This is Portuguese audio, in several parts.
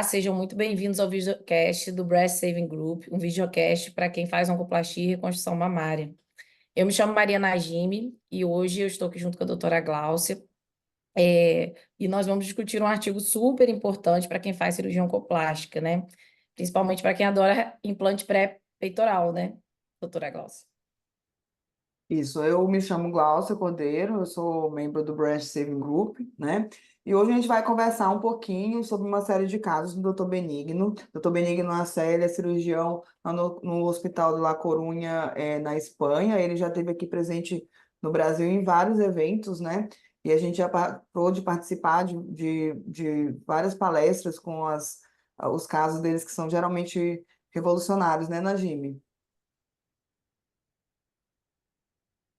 Olá, sejam muito bem-vindos ao videocast do Breast Saving Group, um videocast para quem faz oncoplastia e reconstrução mamária. Eu me chamo Maria Najime e hoje eu estou aqui junto com a doutora Gláucia, e nós vamos discutir um artigo super importante para quem faz cirurgia oncoplástica, né? Principalmente para quem adora implante pré-peitoral, né, doutora Gláucia? Isso, eu me chamo Glaucia Cordeiro, eu sou membro do Breast Saving Group, né? E hoje a gente vai conversar um pouquinho sobre uma série de casos do Dr. Benigno. Dr. Benigno Aceli é cirurgião lá no Hospital de La Coruña, na Espanha. Ele já esteve aqui presente no Brasil em vários eventos, né? E a gente já pôde participar de várias palestras com os casos deles que são geralmente revolucionários, né, Najime?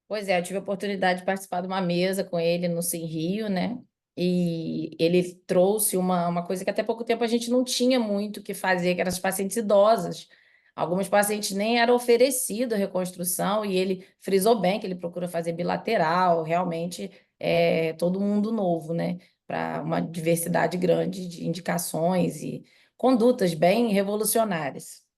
Pois é, eu tive a oportunidade de participar de uma mesa com ele no Sim Rio, né? E ele trouxe uma coisa que até pouco tempo a gente não tinha muito o que fazer, que eram as pacientes idosas. Algumas pacientes nem era oferecido a reconstrução, e ele frisou bem que ele procura fazer bilateral, realmente é todo mundo novo, né? Para uma diversidade grande de indicações e condutas bem revolucionárias.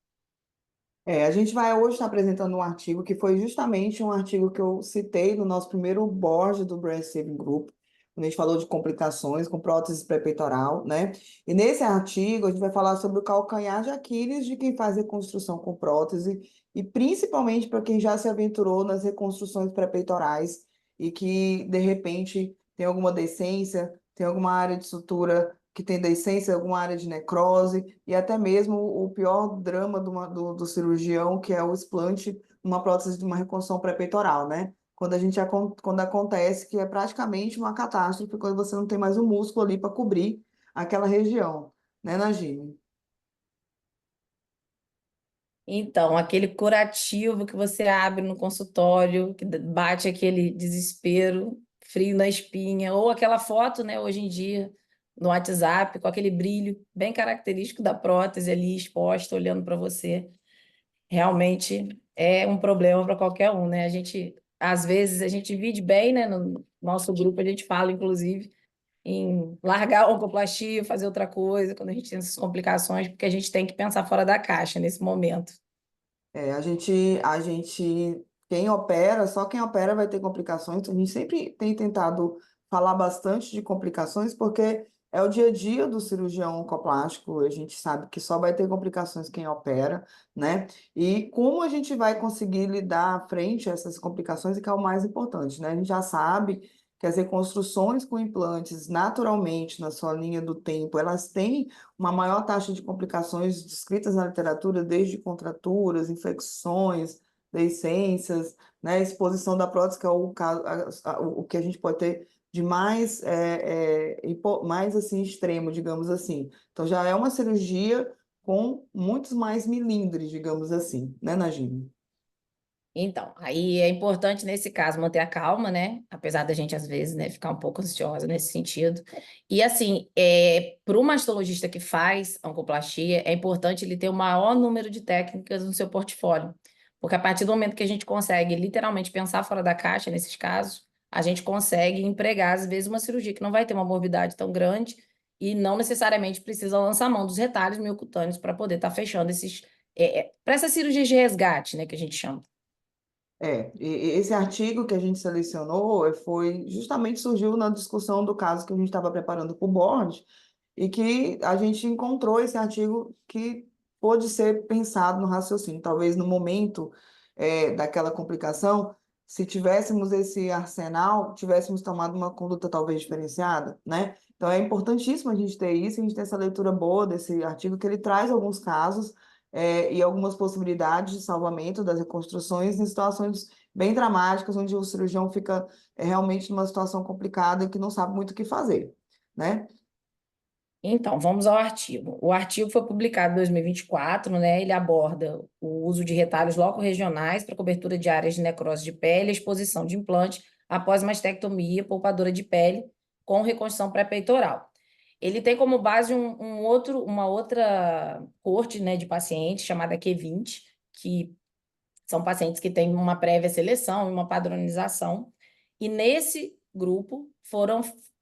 A gente vai hoje estar apresentando um artigo que foi justamente um artigo que eu citei no nosso primeiro board do Breast Saving Group, quando a gente falou de complicações com prótese pré-peitoral, né? E nesse artigo a gente vai falar sobre o calcanhar de Aquiles de quem faz reconstrução com prótese e principalmente para quem já se aventurou nas reconstruções pré-peitorais e que, de repente, tem alguma decência, tem alguma área de sutura que tem deiscência, alguma área de necrose, e até mesmo o pior drama do cirurgião, que é o explante, uma prótese de uma reconstrução pré-peitoral, né? Quando acontece que é praticamente uma catástrofe, quando você não tem mais o músculo ali para cobrir aquela região, né, Najime? Então, aquele curativo que você abre no consultório, que bate aquele desespero, frio na espinha, ou aquela foto, né, hoje em dia, no WhatsApp, com aquele brilho bem característico da prótese ali exposta, olhando para você. Realmente é um problema para qualquer um, né? Às vezes, a gente divide bem, né? No nosso grupo, a gente fala, inclusive, em largar a oncoplastia, fazer outra coisa, quando a gente tem essas complicações, porque a gente tem que pensar fora da caixa nesse momento. Quem opera, só quem opera vai ter complicações. A gente sempre tem tentado falar bastante de complicações, porque é o dia a dia do cirurgião oncoplástico. A gente sabe que só vai ter complicações quem opera, né? E como a gente vai conseguir lidar à frente a essas complicações, é que é o mais importante, né? A gente já sabe que as reconstruções com implantes, naturalmente, na sua linha do tempo, elas têm uma maior taxa de complicações descritas na literatura, desde contraturas, infecções, deiscências, né, exposição da prótese, que é o que a gente pode ter de mais, mais assim, extremo, digamos assim. Então, já é uma cirurgia com muitos mais milímetros, digamos assim, né, Najime? Então, aí é importante nesse caso manter a calma, né? Apesar da gente às vezes, né, ficar um pouco ansiosa nesse sentido. E assim, para o mastologista que faz oncoplastia, é importante ele ter o maior número de técnicas no seu portfólio, porque a partir do momento que a gente consegue literalmente pensar fora da caixa nesses casos, a gente consegue empregar às vezes uma cirurgia que não vai ter uma morbidade tão grande e não necessariamente precisa lançar mão dos retalhos miocutâneos para poder estar fechando esses para essas cirurgias de resgate, né, que a gente chama. E esse artigo que a gente selecionou foi justamente surgiu na discussão do caso que a gente estava preparando para o board e que a gente encontrou esse artigo que pôde ser pensado no raciocínio. Talvez no momento daquela complicação, se tivéssemos esse arsenal, tivéssemos tomado uma conduta talvez diferenciada, né? Então é importantíssimo a gente ter isso, a gente ter essa leitura boa desse artigo, que ele traz alguns casos e algumas possibilidades de salvamento das reconstruções em situações bem dramáticas, onde o cirurgião fica realmente numa situação complicada e que não sabe muito o que fazer, né? Então, vamos ao artigo. O artigo foi publicado em 2024, né? Ele aborda o uso de retalhos locorregionais para cobertura de áreas de necrose de pele e exposição de implante após mastectomia poupadora de pele com reconstrução pré-peitoral. Ele tem como base uma outra corte, né, de pacientes chamada Q20, que são pacientes que têm uma prévia seleção e uma padronização. E nesse grupo,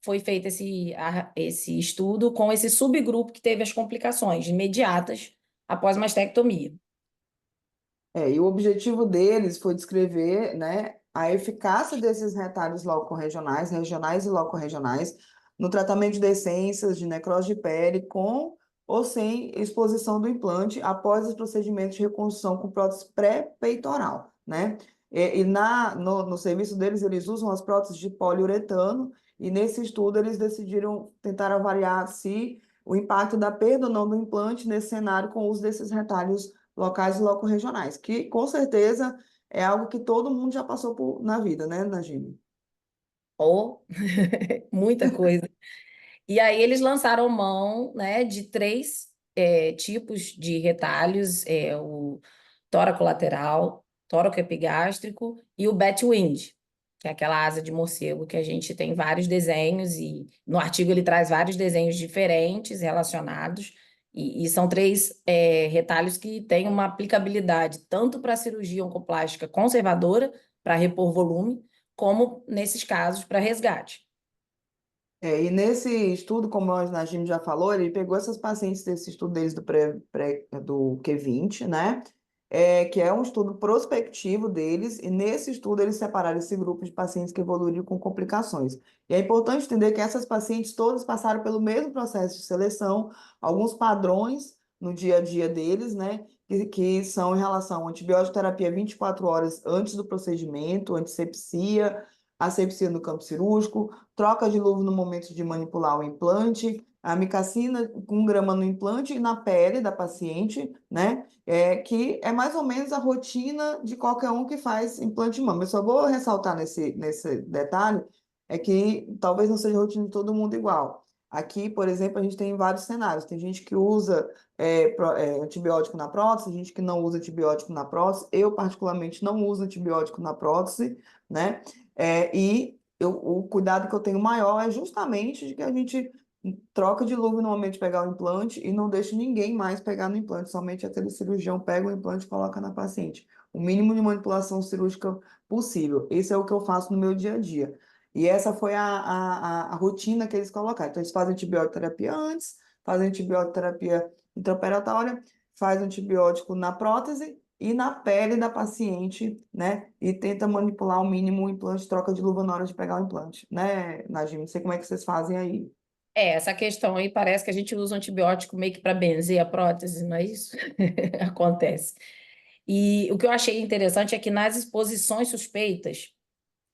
foi feito esse estudo com esse subgrupo que teve as complicações imediatas após mastectomia. E o objetivo deles foi descrever, né, a eficácia desses retalhos locorregionais, regionais e locorregionais, no tratamento de decências, de necrose de pele, com ou sem exposição do implante após os procedimentos de reconstrução com prótese pré-peitoral, né? No serviço deles, eles usam as próteses de poliuretano, e nesse estudo eles decidiram tentar avaliar se o impacto da perda ou não do implante nesse cenário com o uso desses retalhos locais e locorregionais, que com certeza é algo que todo mundo já passou por na vida, né, Najime? Ou muita coisa. E aí eles lançaram mão, né, de três tipos de retalhos, o tóraco-lateral, tóraco-epigástrico e o Batwind, que é aquela asa de morcego que a gente tem vários desenhos, e no artigo ele traz vários desenhos diferentes relacionados, e são três retalhos que têm uma aplicabilidade tanto para a cirurgia oncoplástica conservadora, para repor volume, como nesses casos para resgate. E nesse estudo, como a Najim já falou, ele pegou essas pacientes desse estudo deles do Q20, né? Que é um estudo prospectivo deles, e nesse estudo eles separaram esse grupo de pacientes que evoluíram com complicações. E é importante entender que essas pacientes todas passaram pelo mesmo processo de seleção, alguns padrões no dia a dia deles, né? Que são em relação à antibiótico terapia 24 horas antes do procedimento, antisepsia, asepsia no campo cirúrgico, troca de luva no momento de manipular o implante, a amicacina com 1 grama no implante e na pele da paciente, né? Que é mais ou menos a rotina de qualquer um que faz implante de mama. Eu só vou ressaltar nesse detalhe, é que talvez não seja a rotina de todo mundo igual. Aqui, por exemplo, a gente tem vários cenários. Tem gente que usa antibiótico na prótese, gente que não usa antibiótico na prótese. Eu, particularmente, não uso antibiótico na prótese, né? O cuidado que eu tenho maior é justamente de que a gente troca de luva no momento de pegar o implante e não deixa ninguém mais pegar no implante, somente aquele cirurgião pega o implante e coloca na paciente. O mínimo de manipulação cirúrgica possível. Esse é o que eu faço no meu dia a dia. E essa foi a rotina que eles colocaram. Então, eles fazem antibiótico terapia antes, fazem antibiótico terapia intraoperatória, faz antibiótico na prótese e na pele da paciente, né? E tenta manipular ao mínimo o implante, troca de luva na hora de pegar o implante, né, Najim? Não sei como é que vocês fazem aí. Essa questão aí parece que a gente usa um antibiótico meio que para benzer a prótese, não é isso? Acontece. E o que eu achei interessante é que nas exposições suspeitas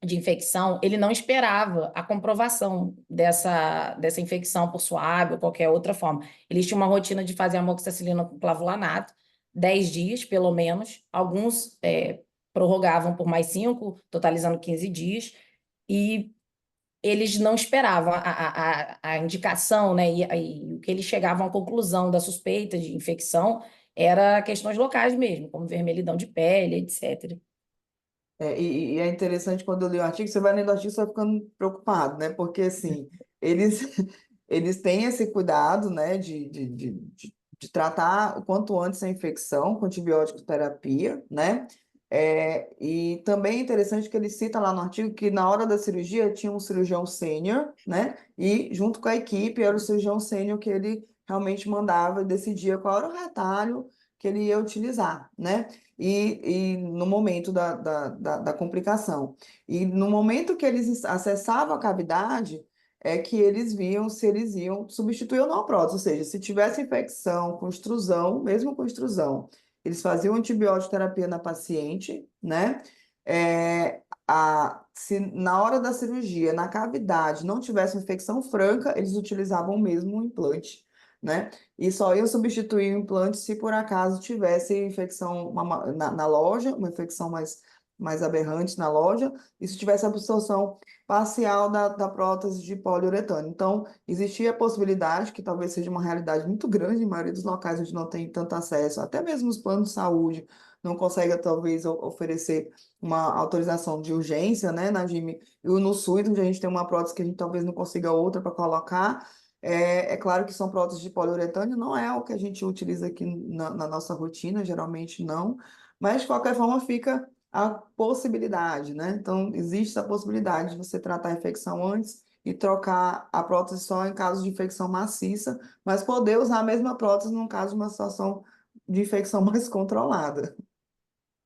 de infecção, ele não esperava a comprovação dessa infecção por suave ou qualquer outra forma. Eles tinham uma rotina de fazer amoxicilina com clavulanato, 10 dias, pelo menos. Alguns prorrogavam por mais 5, totalizando 15 dias. E eles não esperavam a indicação, né? E o que eles chegavam à conclusão da suspeita de infecção era questões locais mesmo, como vermelhidão de pele, etc. E é interessante quando eu li o artigo, você vai lendo o artigo, você vai ficando preocupado, né? Porque, assim, eles, eles têm esse cuidado, né, de tratar o quanto antes a infecção com antibiótico terapia, né? E também é interessante que ele cita lá no artigo que na hora da cirurgia tinha um cirurgião sênior, né? E junto com a equipe era o cirurgião sênior que ele realmente mandava e decidia qual era o retalho que ele ia utilizar, né? E no momento da complicação. E no momento que eles acessavam a cavidade, é que eles viam se eles iam substituir ou não a prótese. Ou seja, se tivesse infecção com extrusão, mesmo com extrusão, eles faziam antibiótico terapia na paciente, né? Se na hora da cirurgia, na cavidade, não tivesse infecção franca, eles utilizavam mesmo o implante, né? E só iam substituir o implante se por acaso tivesse infecção na loja, uma infecção mais aberrante na loja, e se tivesse absorção parcial da prótese de poliuretano. Então, existia a possibilidade, que talvez seja uma realidade muito grande, em maioria dos locais onde não tem tanto acesso, até mesmo os planos de saúde não conseguem, talvez, oferecer uma autorização de urgência, né, Najime? E no SUS, onde a gente tem uma prótese que a gente talvez não consiga outra para colocar, claro que são próteses de poliuretano, não é o que a gente utiliza aqui na nossa rotina, geralmente não, mas de qualquer forma fica a possibilidade, né? Então, existe a possibilidade de você tratar a infecção antes e trocar a prótese só em caso de infecção maciça, mas poder usar a mesma prótese no caso de uma situação de infecção mais controlada.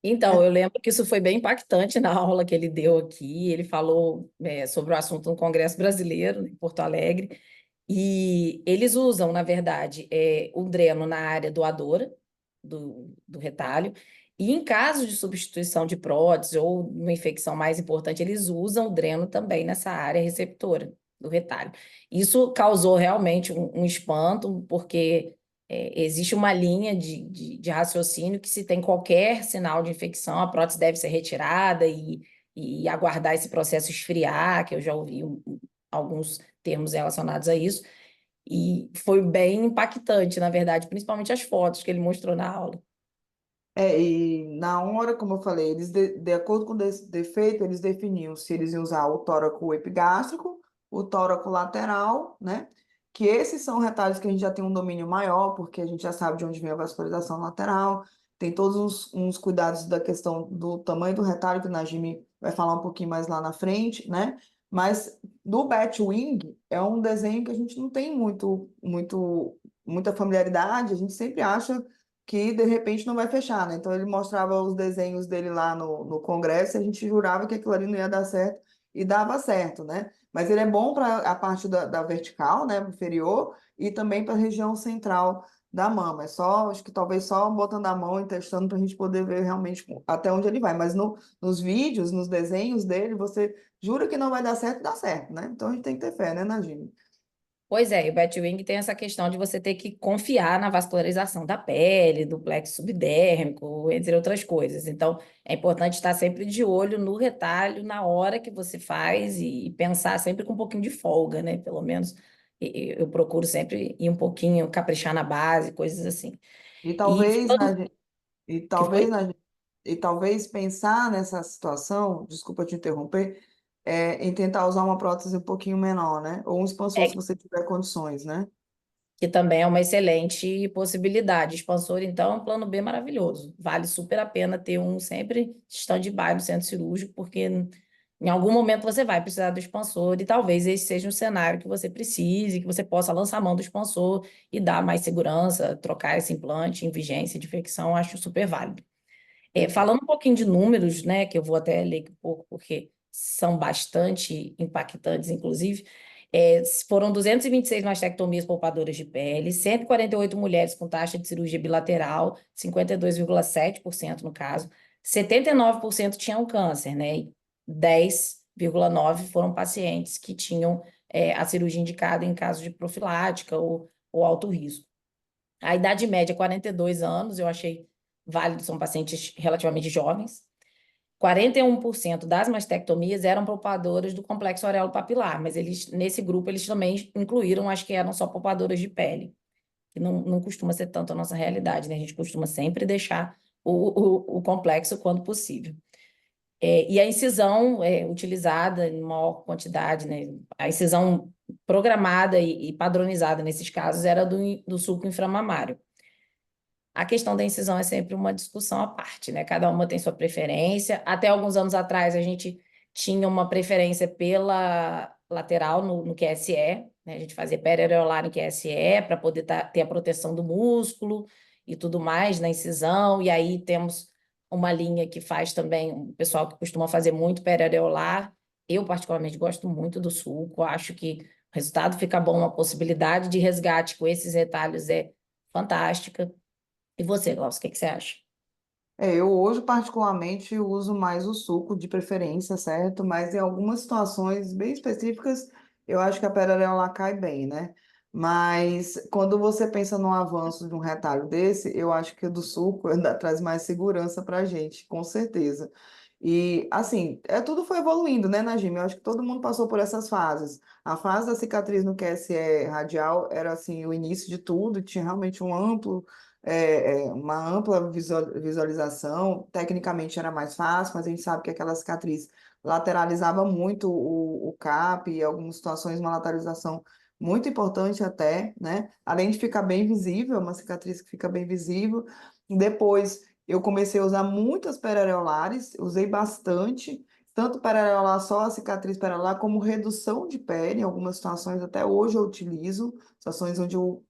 Então, eu lembro que isso foi bem impactante na aula que ele deu aqui. Ele falou, sobre o assunto no Congresso Brasileiro, em Porto Alegre, e eles usam, na verdade, o dreno na área doadora do retalho, e em caso de substituição de prótese ou uma infecção mais importante, eles usam o dreno também nessa área receptora do retalho. Isso causou realmente um espanto, porque existe uma linha de raciocínio que se tem qualquer sinal de infecção, a prótese deve ser retirada e aguardar esse processo esfriar, que eu já ouvi alguns termos relacionados a isso, e foi bem impactante, na verdade, principalmente as fotos que ele mostrou na aula. E na hora, como eu falei, eles de acordo com o defeito, eles definiam se eles iam usar o tóraco epigástrico, o tóraco lateral, né? Que esses são retalhos que a gente já tem um domínio maior, porque a gente já sabe de onde vem a vascularização lateral, tem todos uns cuidados da questão do tamanho do retalho, que o Najimi vai falar um pouquinho mais lá na frente, né? Mas do Batwing é um desenho que a gente não tem muita familiaridade, a gente sempre acha que de repente não vai fechar, né? Então ele mostrava os desenhos dele lá no congresso e a gente jurava que aquilo ali não ia dar certo e dava certo, né? Mas ele é bom para a parte da vertical, né, inferior, e também para a região central da mama. É só, acho que talvez só botando a mão e testando para a gente poder ver realmente até onde ele vai. Mas nos vídeos, nos desenhos dele, você jura que não vai dar certo, dá certo, né? Então a gente tem que ter fé, né, Nadine? Pois é, e o Batwing tem essa questão de você ter que confiar na vascularização da pele, do plexo subdérmico, entre outras coisas. Então, é importante estar sempre de olho no retalho na hora que você faz e pensar sempre com um pouquinho de folga, né? Pelo menos eu procuro sempre ir um pouquinho, caprichar na base, coisas assim. E E talvez, falando Nadine, e que talvez, foi? Nadine, e talvez pensar nessa situação, desculpa te interromper, em tentar usar uma prótese um pouquinho menor, né? Ou um expansor, se É, você tiver condições, né? que também é uma excelente possibilidade. Expansor, então, é um plano B maravilhoso. Vale super a pena ter um sempre stand-by no centro cirúrgico, porque em algum momento você vai precisar do expansor e talvez esse seja um cenário que você precise, que você possa lançar a mão do expansor e dar mais segurança, trocar esse implante em vigência de infecção, acho super válido. Perfeito. Falando um pouquinho de números, né, que eu vou até ler um pouco, porque são bastante impactantes, inclusive, foram 226 mastectomias poupadoras de pele, 148 mulheres com taxa de cirurgia bilateral, 52,7% no caso, 79% tinham câncer, né, e 10,9% foram pacientes que tinham a cirurgia indicada em caso de profilática ou alto risco. A idade média é 42 anos, eu achei válido, são pacientes relativamente jovens. 41% das mastectomias eram poupadoras do complexo papilar, mas eles, nesse grupo eles também incluíram as que eram só poupadoras de pele, que não costuma ser tanto a nossa realidade, né? A gente costuma sempre deixar o complexo quando possível. E a incisão utilizada em maior quantidade, né? A incisão programada e padronizada nesses casos era do sulco inframamário. A questão da incisão é sempre uma discussão à parte, né? Cada uma tem sua preferência. Até alguns anos atrás, a gente tinha uma preferência pela lateral no QSE, né? A gente fazia periareolar no QSE para poder ter a proteção do músculo e tudo mais na incisão. E aí temos uma linha que faz também, o pessoal que costuma fazer muito periareolar. Eu, particularmente, gosto muito do sulco. Acho que o resultado fica bom, a possibilidade de resgate com esses retalhos é fantástica. E você, Glaucio, o que que você acha? Eu hoje, particularmente, uso mais o suco de preferência, certo? Mas em algumas situações bem específicas, eu acho que a perarela cai bem, né? Mas quando você pensa no avanço de um retalho desse, eu acho que o do suco ainda traz mais segurança para a gente, com certeza. E, assim, tudo foi evoluindo, né, Najime? Eu acho que todo mundo passou por essas fases. A fase da cicatriz no QSE radial era, assim, o início de tudo, tinha realmente uma ampla visualização. Tecnicamente era mais fácil, mas a gente sabe que aquela cicatriz lateralizava muito o CAP, e em algumas situações uma lateralização muito importante até, né? Além de ficar bem visível, uma cicatriz que fica bem visível. Depois eu comecei a usar muitas perareolares, usei bastante, tanto perareolar só, a cicatriz perareolar, como redução de pele, em algumas situações até hoje eu utilizo, situações onde o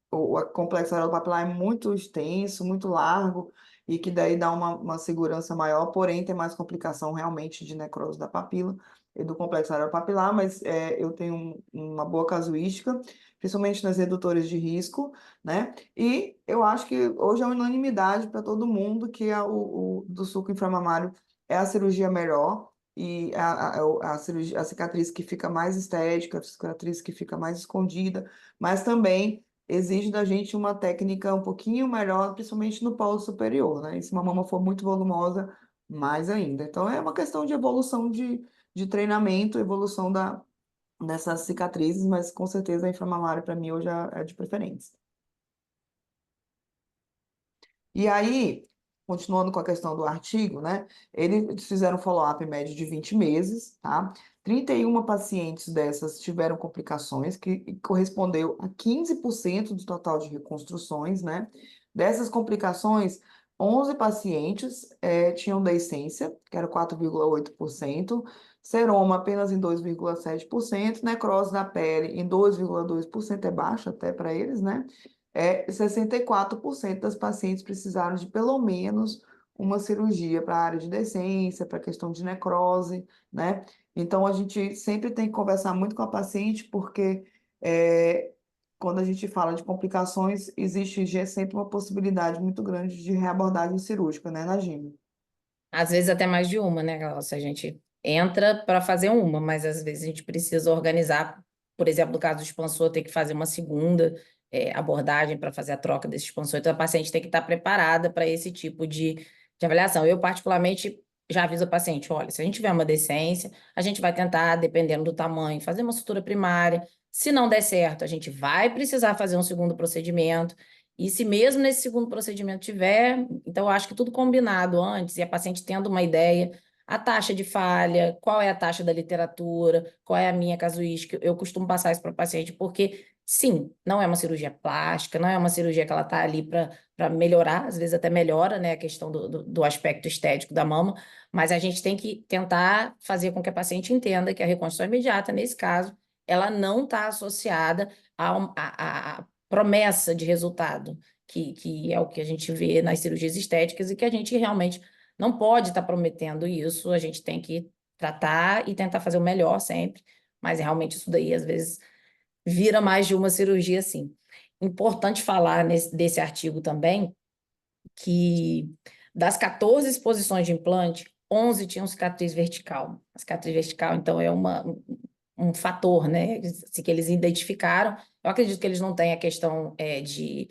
complexo areopapilar é muito extenso, muito largo, e que daí dá uma segurança maior, porém tem mais complicação realmente de necrose da papila e do complexo areopapilar, mas eu tenho uma boa casuística, principalmente nas redutoras de risco, né? E eu acho que hoje é unanimidade para todo mundo que o do sulco inflamamário é a cirurgia melhor e a cicatriz que fica mais estética, a cicatriz que fica mais escondida, mas também exige da gente uma técnica um pouquinho melhor, principalmente no polo superior, né? E se uma mama for muito volumosa, mais ainda. Então é uma questão de evolução de treinamento, evolução dessas cicatrizes, mas com certeza a inflamamária para mim hoje é de preferência. E aí, continuando com a questão do artigo, né? Eles fizeram follow-up médio de 20 meses, tá? 31 pacientes dessas tiveram complicações, que correspondeu a 15% do total de reconstruções, né? Dessas complicações, 11 pacientes tinham deiscência, que era 4,8%, seroma apenas em 2,7%, necrose da pele em 2,2%, é baixo até para eles, né? 64% das pacientes precisaram de pelo menos uma cirurgia para a área de decência, para a questão de necrose, né? Então, a gente sempre tem que conversar muito com a paciente, porque quando a gente fala de complicações, existe sempre uma possibilidade muito grande de reabordagem cirúrgica, né, Najime? Às vezes até mais de uma, né, Glaucia? A gente entra para fazer uma, mas às vezes a gente precisa organizar, por exemplo, no caso do expansor, ter que fazer uma segunda abordagem para fazer a troca desse expansor. Então, a paciente tem que estar preparada para esse tipo de avaliação. Eu, particularmente, já aviso a paciente, olha, se a gente tiver uma decência, a gente vai tentar, dependendo do tamanho, fazer uma sutura primária. Se não der certo, a gente vai precisar fazer um segundo procedimento. E se mesmo nesse segundo procedimento tiver, então eu acho que tudo combinado antes e a paciente tendo uma ideia, a taxa de falha, qual é a taxa da literatura, qual é a minha casuística, eu costumo passar isso para o paciente, porque sim, não é uma cirurgia plástica, não é uma cirurgia que ela está ali para melhorar, às vezes até melhora, né, a questão do aspecto estético da mama, mas a gente tem que tentar fazer com que a paciente entenda que a reconstrução imediata, nesse caso, ela não está associada a promessa de resultado, que é o que a gente vê nas cirurgias estéticas e que a gente realmente não pode estar prometendo isso, a gente tem que tratar e tentar fazer o melhor sempre, mas realmente isso daí às vezes vira mais de uma cirurgia, sim. Importante falar desse artigo também que das 14 exposições de implante, 11 tinham cicatriz vertical. A cicatriz vertical, então, é um fator, né? Assim, que eles identificaram. Eu acredito que eles não têm a questão de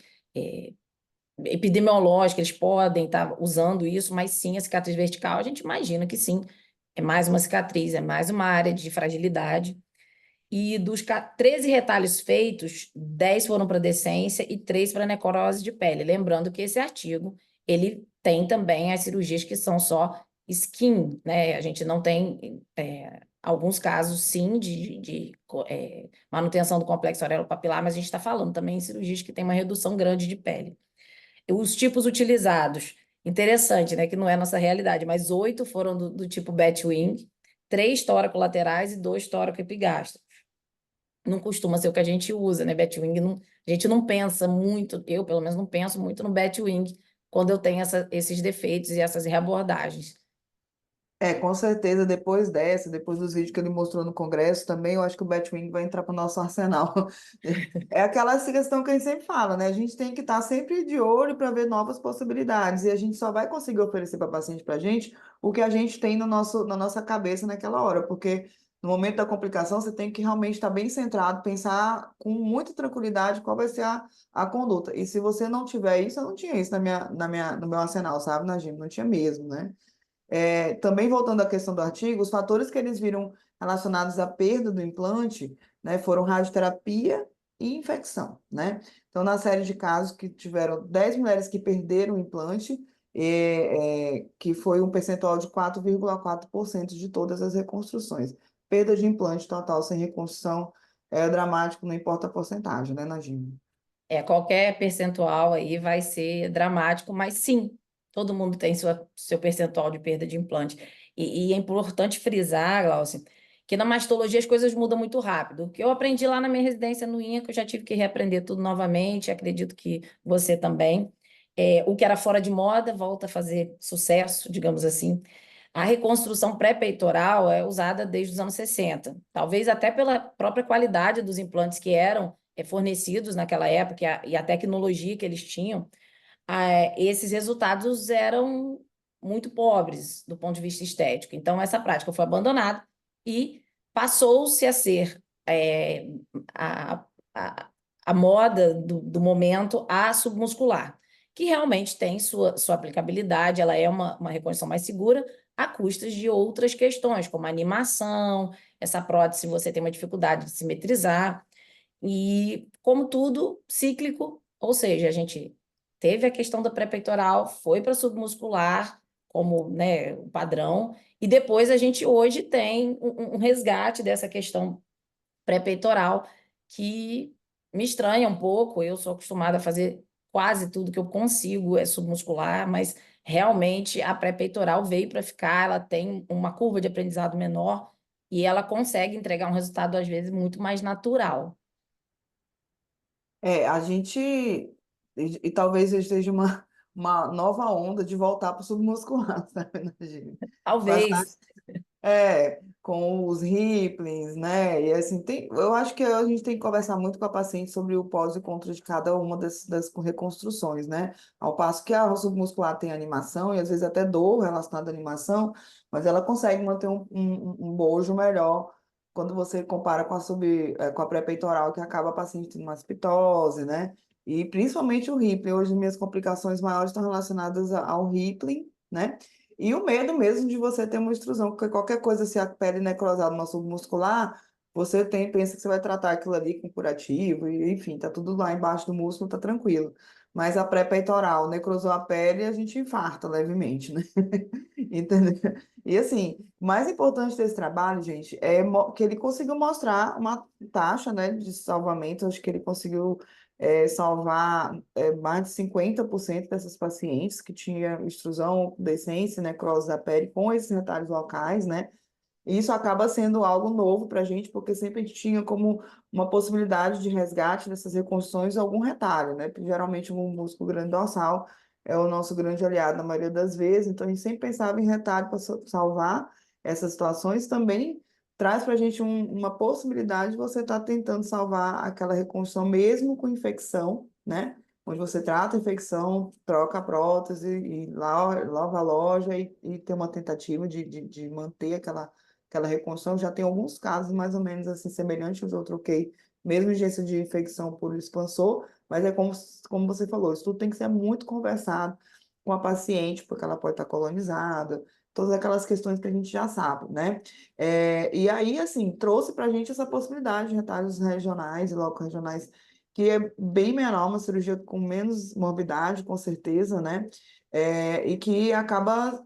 epidemiológica, eles podem estar usando isso, mas sim a cicatriz vertical, a gente imagina que sim, é mais uma cicatriz, é mais uma área de fragilidade. E dos 13 retalhos feitos, 10 foram para decência e 3 para necrose de pele. Lembrando que esse artigo, ele tem também as cirurgias que são só skin, né? A gente não tem alguns casos, sim, de manutenção do complexo areopapilar, mas a gente está falando também em cirurgias que têm uma redução grande de pele. Os tipos utilizados, interessante, né? Que não é a nossa realidade, mas 8 foram do tipo Batwing, 3 tóraco-laterais e 2 tóraco-epigástricos. Não costuma ser o que a gente usa, né? Batwing, não, a gente não pensa muito, eu pelo menos não penso muito no Batwing quando eu tenho esses defeitos e essas reabordagens. Com certeza, depois dos vídeos que ele mostrou no Congresso, também eu acho que o Batwing vai entrar para o nosso arsenal. É aquela questão que a gente sempre fala, né? A gente tem que estar sempre de olho para ver novas possibilidades, e a gente só vai conseguir oferecer para paciente para a gente o que a gente tem no na nossa cabeça naquela hora, porque no momento da complicação você tem que realmente estar bem centrado, pensar com muita tranquilidade qual vai ser a conduta. E se você não tiver isso, eu não tinha isso no meu arsenal, sabe, Najim? Não tinha mesmo, né? Também voltando à questão do artigo, os fatores que eles viram relacionados à perda do implante, né, foram radioterapia e infecção, né? Então, na série de casos que tiveram 10 mulheres que perderam o implante, que foi um percentual de 4,4% de todas as reconstruções. Perda de implante total sem reconstrução é dramático, não importa a porcentagem, né, Najima? Qualquer percentual aí vai ser dramático, mas sim, todo mundo tem seu percentual de perda de implante. E é importante frisar, Glaucia, que na mastologia as coisas mudam muito rápido. O que eu aprendi lá na minha residência no INHA, que eu já tive que reaprender tudo novamente, acredito que você também. O que era fora de moda volta a fazer sucesso, digamos assim. A reconstrução pré-peitoral é usada desde os anos 60, talvez até pela própria qualidade dos implantes que eram fornecidos naquela época e a tecnologia que eles tinham. Esses resultados eram muito pobres do ponto de vista estético. Então, essa prática foi abandonada e passou-se a ser a, a, a moda do momento a submuscular, que realmente tem sua aplicabilidade, ela é uma reconstrução mais segura, a custas de outras questões, como a animação, essa prótese você tem uma dificuldade de simetrizar, e como tudo, cíclico, ou seja, a gente teve a questão da pré-peitoral, foi para submuscular como, né, o padrão, e depois a gente hoje tem um resgate dessa questão pré-peitoral que me estranha um pouco. Eu sou acostumada a fazer quase tudo que eu consigo é submuscular, mas realmente a pré-peitoral veio para ficar, ela tem uma curva de aprendizado menor e ela consegue entregar um resultado, às vezes, muito mais natural. A gente, e talvez esteja uma nova onda de voltar para o submuscular, sabe, Nagini? Talvez. Com os ripplings, né? E assim, eu acho que a gente tem que conversar muito com a paciente sobre o pós e contra de cada uma das reconstruções, né? Ao passo que a submuscular tem animação e às vezes até dor relacionada à animação, mas ela consegue manter um bojo melhor quando você compara com a pré-peitoral, que acaba a paciente tendo uma aspitose, né? E principalmente o rippling. Hoje, minhas complicações maiores estão relacionadas ao rippling, né? E o medo mesmo de você ter uma extrusão, porque qualquer coisa, se a pele necrosar no submuscular, você pensa que você vai tratar aquilo ali com curativo, e, enfim, tá tudo lá embaixo do músculo, tá tranquilo. Mas a pré-peitoral necrosou a pele, a gente infarta levemente, né? Entendeu? E assim, o mais importante desse trabalho, gente, é que ele conseguiu mostrar uma taxa, né, de salvamento. Acho que ele conseguiu salvar mais de 50% dessas pacientes que tinham extrusão, decência, necrose da pele com esses retalhos locais, né? E isso acaba sendo algo novo para a gente, porque sempre a gente tinha como uma possibilidade de resgate dessas reconstruções algum retalho, né? Porque geralmente o músculo grande dorsal é o nosso grande aliado na maioria das vezes, então a gente sempre pensava em retalho para salvar essas situações. Também traz para a gente uma possibilidade de você estar tentando salvar aquela reconstrução mesmo com infecção, né? Onde você trata a infecção, troca a prótese e lava a loja e tem uma tentativa de manter aquela reconstrução. Já tem alguns casos mais ou menos assim semelhantes, eu troquei mesmo urgência de infecção por expansor, mas é como você falou, isso tudo tem que ser muito conversado com a paciente, porque ela pode estar colonizada, todas aquelas questões que a gente já sabe, né? E aí, assim, trouxe para a gente essa possibilidade de retalhos regionais e loco-regionais, que é bem menor, uma cirurgia com menos morbidade, com certeza, né? E que acaba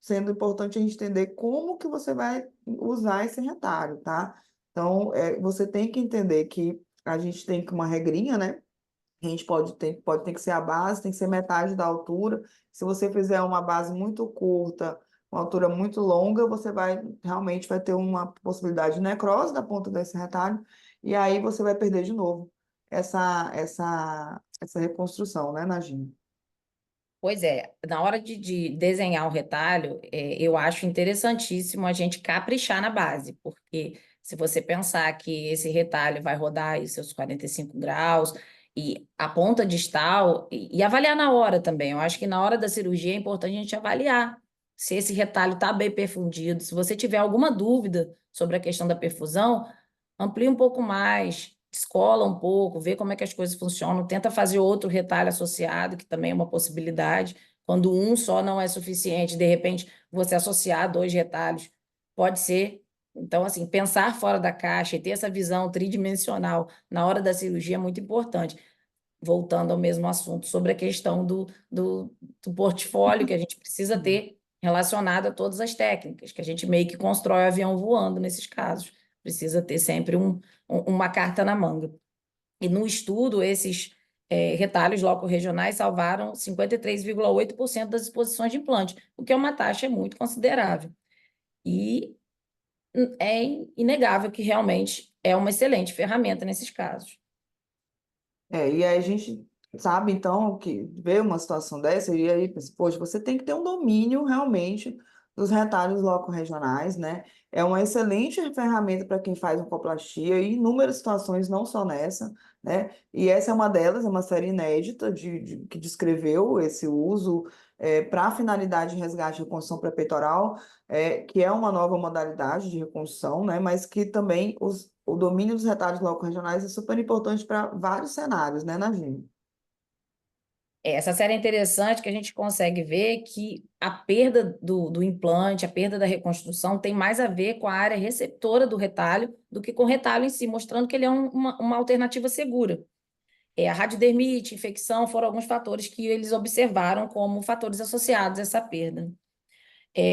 sendo importante a gente entender como que você vai usar esse retalho, tá? Então, você tem que entender que a gente tem que uma regrinha, né? A gente pode ter que ser a base, tem que ser metade da altura. Se você fizer uma base muito curta, uma altura muito longa, você realmente vai ter uma possibilidade de necrose da ponta desse retalho, e aí você vai perder de novo essa reconstrução, né, Nagini? Pois é, na hora de desenhar o retalho, eu acho interessantíssimo a gente caprichar na base, porque se você pensar que esse retalho vai rodar aí seus 45 graus e a ponta distal, e avaliar na hora também. Eu acho que na hora da cirurgia é importante a gente avaliar se esse retalho está bem perfundido. Se você tiver alguma dúvida sobre a questão da perfusão, amplia um pouco mais, descola um pouco, vê como é que as coisas funcionam, tenta fazer outro retalho associado, que também é uma possibilidade. Quando um só não é suficiente, de repente você associar dois retalhos, pode ser. Então, assim, pensar fora da caixa e ter essa visão tridimensional na hora da cirurgia é muito importante. Voltando ao mesmo assunto, sobre a questão do portfólio que a gente precisa ter relacionado a todas as técnicas, que a gente meio que constrói o avião voando nesses casos. Precisa ter sempre uma carta na manga. E no estudo, esses retalhos loco-regionais salvaram 53,8% das exposições de implante, o que é uma taxa muito considerável. E é inegável que realmente é uma excelente ferramenta nesses casos. E aí a gente sabe, então, que vê uma situação dessa, e aí, pensa, poxa, você tem que ter um domínio realmente dos retalhos loco-regionais, né? É uma excelente ferramenta para quem faz oncoplastia, e inúmeras situações, não só nessa, né? E essa é uma delas, é uma série inédita que descreveu esse uso para a finalidade de resgate e reconstrução pré-peitoral, que é uma nova modalidade de reconstrução, né? Mas que também o domínio dos retalhos loco-regionais é super importante para vários cenários, né, Nagini? Essa série é interessante que a gente consegue ver que a perda do implante, a perda da reconstrução tem mais a ver com a área receptora do retalho do que com o retalho em si, mostrando que ele é uma alternativa segura. A radiodermite, infecção foram alguns fatores que eles observaram como fatores associados a essa perda.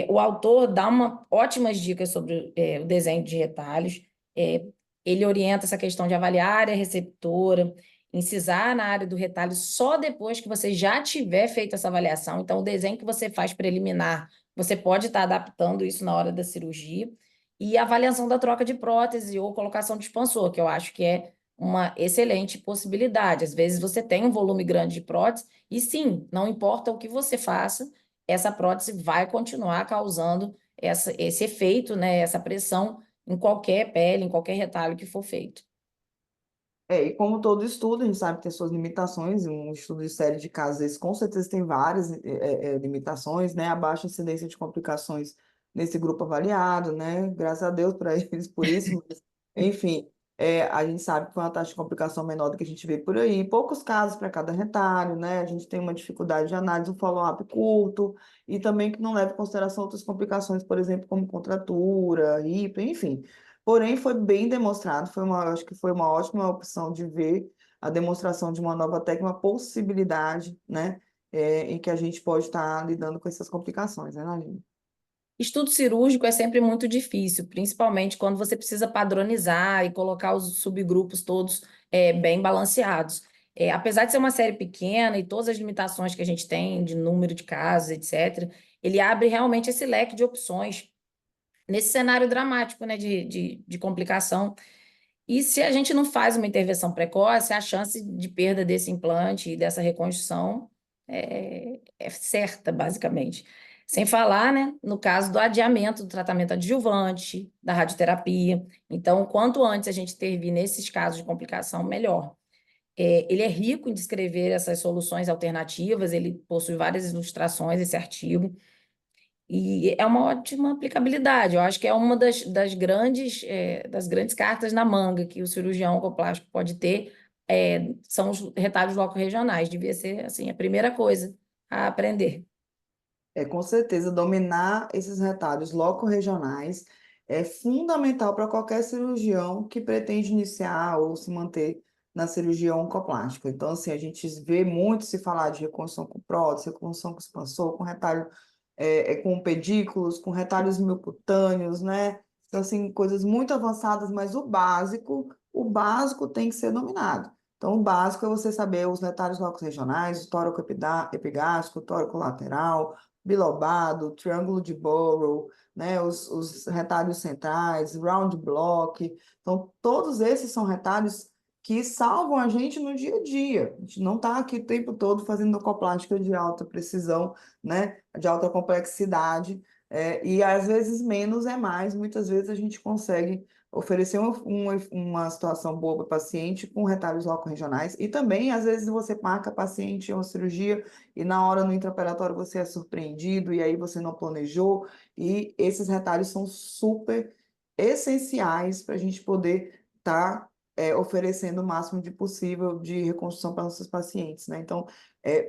O autor dá ótimas dicas sobre o desenho de retalhos. É, ele orienta essa questão de avaliar a área receptora, incisar na área do retalho só depois que você já tiver feito essa avaliação. Então, o desenho que você faz preliminar, você pode estar adaptando isso na hora da cirurgia. E a avaliação da troca de prótese ou colocação de expansor, que eu acho que é uma excelente possibilidade. Às vezes você tem um volume grande de prótese, e sim, não importa o que você faça, essa prótese vai continuar causando esse efeito, né, essa pressão em qualquer pele, em qualquer retalho que for feito. E como todo estudo, a gente sabe que tem suas limitações, um estudo de série de casos, esse, com certeza tem várias limitações, né? A baixa incidência de complicações nesse grupo avaliado, né? Graças a Deus para eles por isso, mas, enfim, a gente sabe que foi uma taxa de complicação menor do que a gente vê por aí, poucos casos para cada retalho, né? A gente tem uma dificuldade de análise, um follow-up curto, e também que não leva em consideração outras complicações, por exemplo, como contratura, hipo, enfim. Porém, foi bem demonstrado, acho que foi uma ótima opção de ver a demonstração de uma nova técnica, uma possibilidade, né, em que a gente pode estar lidando com essas complicações, né, Naline? Estudo cirúrgico é sempre muito difícil, principalmente quando você precisa padronizar e colocar os subgrupos todos bem balanceados. Apesar de ser uma série pequena e todas as limitações que a gente tem de número de casos, etc., ele abre realmente esse leque de opções nesse cenário dramático, né, de complicação. E se a gente não faz uma intervenção precoce, a chance de perda desse implante e dessa reconstrução é certa, basicamente. Sem falar, né, no caso do adiamento do tratamento adjuvante, da radioterapia. Então, quanto antes a gente intervir nesses casos de complicação, melhor. Ele é rico em descrever essas soluções alternativas, ele possui várias ilustrações, esse artigo. E é uma ótima aplicabilidade. Eu acho que é uma das grandes cartas na manga que o cirurgião oncoplástico pode ter, são os retalhos loco-regionais. Devia ser, assim, a primeira coisa a aprender. Com certeza, dominar esses retalhos loco-regionais é fundamental para qualquer cirurgião que pretende iniciar ou se manter na cirurgia oncoplástica. Então, assim, a gente vê muito se falar de reconstrução com prótese, reconstrução com expansor, com retalho, com pedículos, com retalhos miocutâneos, né? Então, assim, coisas muito avançadas, mas o básico tem que ser dominado. Então, o básico é você saber os retalhos locos-regionais, o tóraco epigástrico, o tóraco lateral, bilobado, triângulo de Burrow, né, os retalhos centrais, round block. Então, todos esses são retalhos que salvam a gente no dia a dia. A gente não está aqui o tempo todo fazendo ocoplástica de alta precisão, né, de alta complexidade, e às vezes menos é mais. Muitas vezes a gente consegue oferecer uma situação boa para o paciente com retalhos loco-regionais, e também, às vezes, você marca paciente em uma cirurgia e na hora no intraoperatório você é surpreendido e aí você não planejou, e esses retalhos são super essenciais para a gente poder estar oferecendo o máximo de possível de reconstrução para nossos pacientes, né? Então,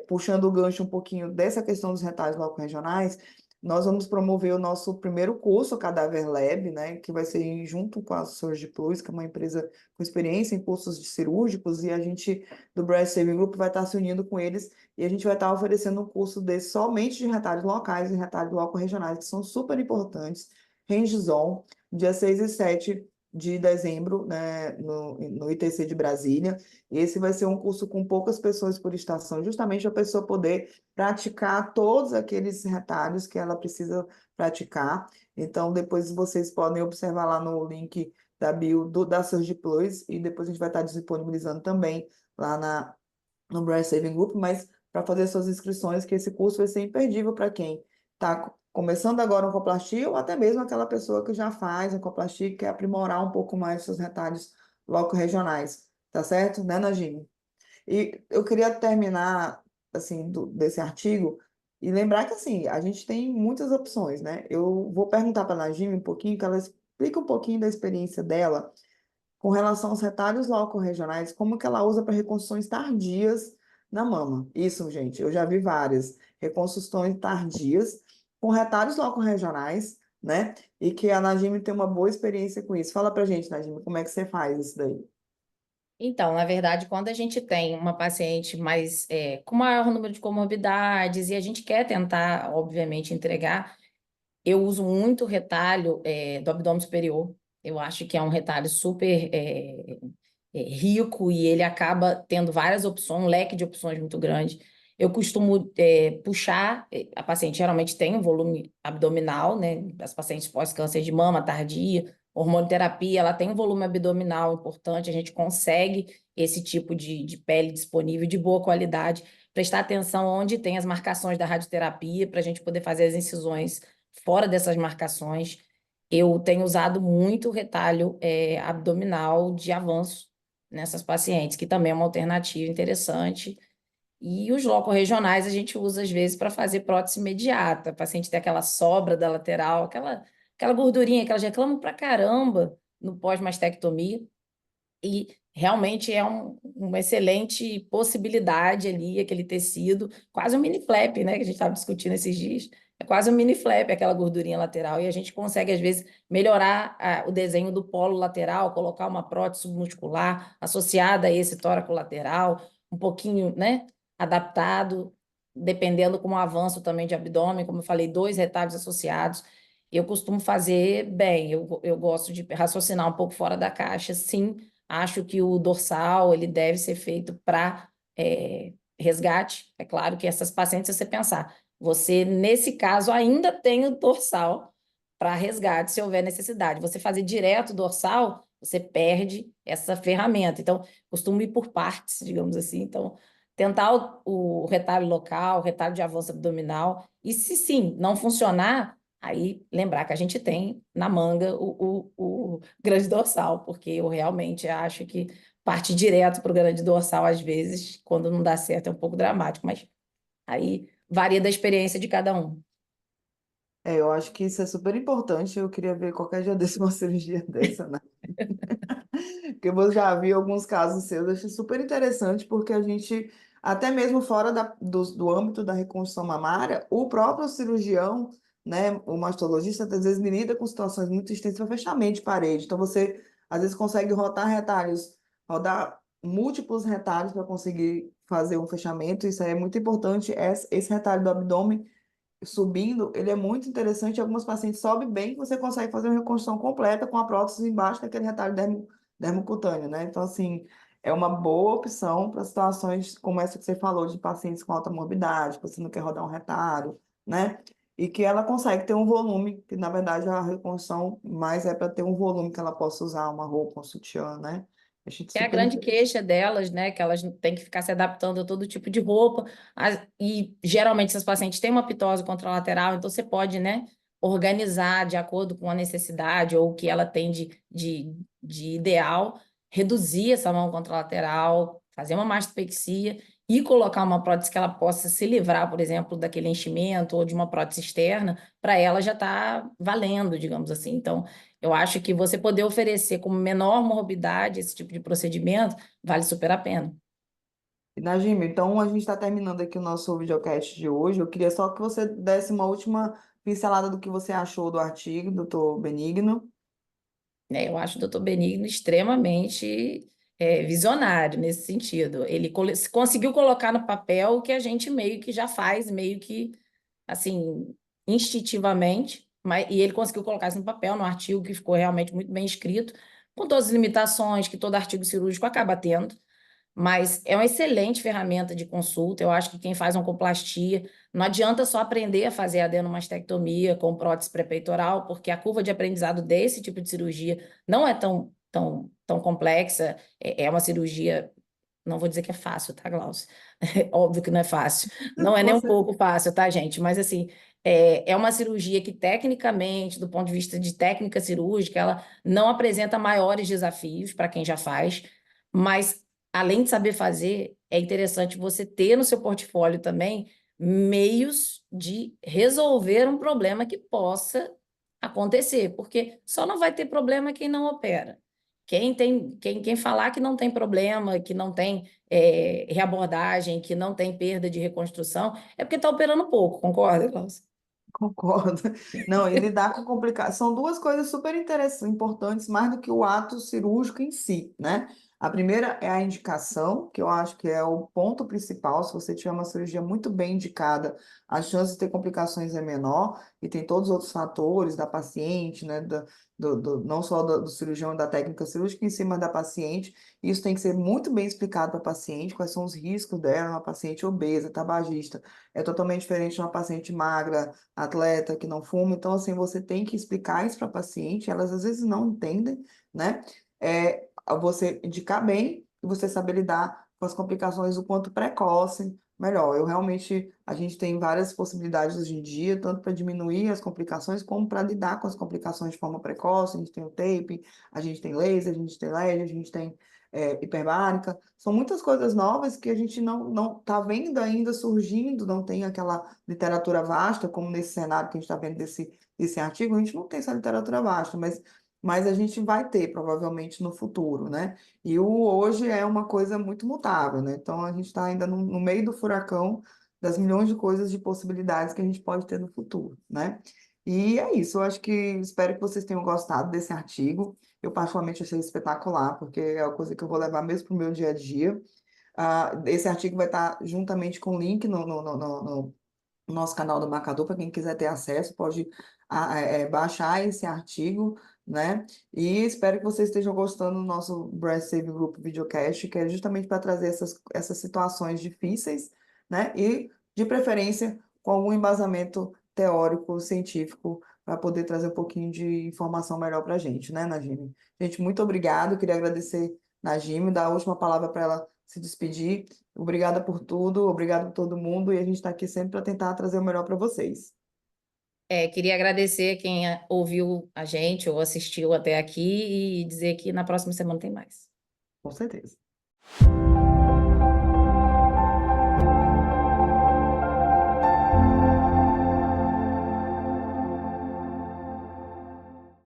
puxando o gancho um pouquinho dessa questão dos retalhos loco-regionais, nós vamos promover o nosso primeiro curso, o Cadaver Lab, né, que vai ser junto com a Surge Plus, que é uma empresa com experiência em cursos de cirúrgicos, e a gente, do Breast Saving Group, vai estar se unindo com eles, e a gente vai estar oferecendo um curso desse somente de retalhos locais e retalhos loco-regionais, que são super importantes, hands-on, dia 6 e 7 de dezembro, né, no ITC de Brasília. Esse vai ser um curso com poucas pessoas por estação, justamente a pessoa poder praticar todos aqueles retalhos que ela precisa praticar. Então, depois vocês podem observar lá no link da bio da Surge Plus, e depois a gente vai estar disponibilizando também lá no Breast Saving Group, mas para fazer suas inscrições, que esse curso vai ser imperdível para quem está começando agora um coplastia ou até mesmo aquela pessoa que já faz coplastia e quer aprimorar um pouco mais seus retalhos loco-regionais, tá certo? Né, Najime? E eu queria terminar, assim, desse artigo e lembrar que, assim, a gente tem muitas opções, né? Eu vou perguntar para a Najime um pouquinho, que ela explica um pouquinho da experiência dela com relação aos retalhos loco-regionais, como que ela usa para reconstruções tardias na mama. Isso, gente, eu já vi várias reconstruções tardias com retalhos loco-regionais, né? E que a Najime tem uma boa experiência com isso. Fala pra gente, Najime, como é que você faz isso daí? Então, na verdade, quando a gente tem uma paciente mais com maior número de comorbidades e a gente quer tentar, obviamente, entregar, eu uso muito o retalho do abdômen superior. Eu acho que é um retalho super rico e ele acaba tendo várias opções, um leque de opções muito grande. Eu costumo puxar, a paciente geralmente tem um volume abdominal, né? As pacientes pós-câncer de mama tardia, hormonoterapia, ela tem um volume abdominal importante, a gente consegue esse tipo de pele disponível de boa qualidade, prestar atenção onde tem as marcações da radioterapia, para a gente poder fazer as incisões fora dessas marcações. Eu tenho usado muito retalho abdominal de avanço nessas pacientes, que também é uma alternativa interessante. E os locorregionais a gente usa às vezes para fazer prótese imediata. O paciente tem aquela sobra da lateral, aquela gordurinha que elas reclamam pra caramba no pós-mastectomia. E realmente é uma excelente possibilidade ali, aquele tecido, quase um mini flap, né, que a gente estava discutindo esses dias. É quase um mini flap, aquela gordurinha lateral, e a gente consegue, às vezes, melhorar o desenho do polo lateral, colocar uma prótese muscular associada a esse tóraco lateral, um pouquinho, né, adaptado, dependendo com o avanço também de abdômen, como eu falei, 2 retalhos associados. Eu costumo fazer bem, eu gosto de raciocinar um pouco fora da caixa, sim. Acho que o dorsal ele deve ser feito para resgate. É claro que essas pacientes, se você pensar, você, nesse caso, ainda tem o dorsal para resgate, se houver necessidade. Você fazer direto o dorsal, você perde essa ferramenta. Então, costumo ir por partes, digamos assim. Então, tentar o retalho local, o retalho de avanço abdominal. E se sim, não funcionar, aí lembrar que a gente tem na manga o grande dorsal, porque eu realmente acho que parte direto para o grande dorsal, às vezes, quando não dá certo, é um pouco dramático, mas aí varia da experiência de cada um. Eu acho que isso é super importante. Eu queria ver qualquer dia desse uma cirurgia dessa, né? Porque eu já vi alguns casos seus, eu achei super interessante, porque a gente, até mesmo fora do âmbito da reconstrução mamária, o próprio cirurgião, né, o mastologista, às vezes lida com situações muito extensas para fechamento de parede. Então, você, às vezes, consegue rotar retalhos, rodar múltiplos retalhos para conseguir fazer um fechamento. Isso aí é muito importante. Esse retalho do abdômen subindo, ele é muito interessante. Algumas pacientes sobem bem, você consegue fazer uma reconstrução completa com a prótese embaixo daquele retalho dermocutâneo, né? Então, assim, é uma boa opção para situações como essa que você falou, de pacientes com alta morbidade, que você não quer rodar um retalho, né? E que ela consegue ter um volume, que na verdade a reconstrução mais é para ter um volume que ela possa usar uma roupa, um sutiã, né? A gente É a super grande queixa delas, né? Que elas têm que ficar se adaptando a todo tipo de roupa. E geralmente essas pacientes têm uma pitose contralateral, então você pode, né, organizar de acordo com a necessidade ou o que ela tem de ideal, reduzir essa mão contralateral, fazer uma mastopexia e colocar uma prótese que ela possa se livrar, por exemplo, daquele enchimento ou de uma prótese externa, para ela já está valendo, digamos assim. Então, eu acho que você poder oferecer com menor morbidade esse tipo de procedimento vale super a pena. Najime, então a gente está terminando aqui o nosso videocast de hoje. Eu queria só que você desse uma última pincelada do que você achou do artigo, doutor Benigno. Né? Eu acho o doutor Benigno extremamente visionário nesse sentido. Ele conseguiu colocar no papel o que a gente meio que já faz, meio que assim, instintivamente, mas, e ele conseguiu colocar isso no papel, no artigo que ficou realmente muito bem escrito, com todas as limitações que todo artigo cirúrgico acaba tendo, mas é uma excelente ferramenta de consulta. Eu acho que quem faz oncoplastia, não adianta só aprender a fazer adenomastectomia com prótese pré-peitoral, porque a curva de aprendizado desse tipo de cirurgia não é tão complexa. É uma cirurgia, não vou dizer que é fácil, tá, Glaucio? É óbvio que não é fácil. Não é nem um Você pouco fácil, tá, gente? Mas, assim, é uma cirurgia que, tecnicamente, do ponto de vista de técnica cirúrgica, ela não apresenta maiores desafios para quem já faz, mas, além de saber fazer, é interessante você ter no seu portfólio também meios de resolver um problema que possa acontecer, porque só não vai ter problema quem não opera. Quem falar que não tem problema, que não tem reabordagem, que não tem perda de reconstrução, é porque está operando pouco, concorda, Glaucio? concordo. Não, e lidar com complicações são duas coisas super interessantes, importantes, mais do que o ato cirúrgico em si, né? A primeira é a indicação, que eu acho que é o ponto principal. Se você tiver uma cirurgia muito bem indicada, a chance de ter complicações é menor, e tem todos os outros fatores da paciente, né? Não só do cirurgião e da técnica cirúrgica em cima da paciente. Isso tem que ser muito bem explicado para a paciente, quais são os riscos dela, uma paciente obesa, tabagista. É totalmente diferente de uma paciente magra, atleta que não fuma. Então, assim, você tem que explicar isso para a paciente, elas às vezes não entendem, né? Você indicar bem e você saber lidar com as complicações o quanto precoce, melhor. A gente tem várias possibilidades hoje em dia, tanto para diminuir as complicações, como para lidar com as complicações de forma precoce. A gente tem o tape, a gente tem laser, a gente tem LED, a gente tem hiperbárica. São muitas coisas novas que a gente não está vendo ainda surgindo, não tem aquela literatura vasta, como nesse cenário que a gente está vendo desse artigo. A gente não tem essa literatura vasta, mas a gente vai ter, provavelmente, no futuro, né? E o hoje é uma coisa muito mutável, né? Então, a gente está ainda no meio do furacão das milhões de coisas, de possibilidades que a gente pode ter no futuro, né? E é isso, eu acho que espero que vocês tenham gostado desse artigo. Eu, particularmente, achei espetacular, porque é uma coisa que eu vou levar mesmo para o meu dia a dia. Esse artigo vai estar juntamente com o link no nosso canal do Marcador, para quem quiser ter acesso, pode baixar esse artigo, né? E espero que vocês estejam gostando do nosso Breast Save Group Videocast, que é justamente para trazer essas situações difíceis, né? E, de preferência, com algum embasamento teórico, científico, para poder trazer um pouquinho de informação melhor para a gente, né, Najime? Gente, muito obrigado. Queria agradecer Najime, dar a última palavra para ela se despedir. Obrigada por tudo, obrigada por todo mundo, e a gente está aqui sempre para tentar trazer o melhor para vocês. Queria agradecer quem ouviu a gente ou assistiu até aqui e dizer que na próxima semana tem mais. Com certeza.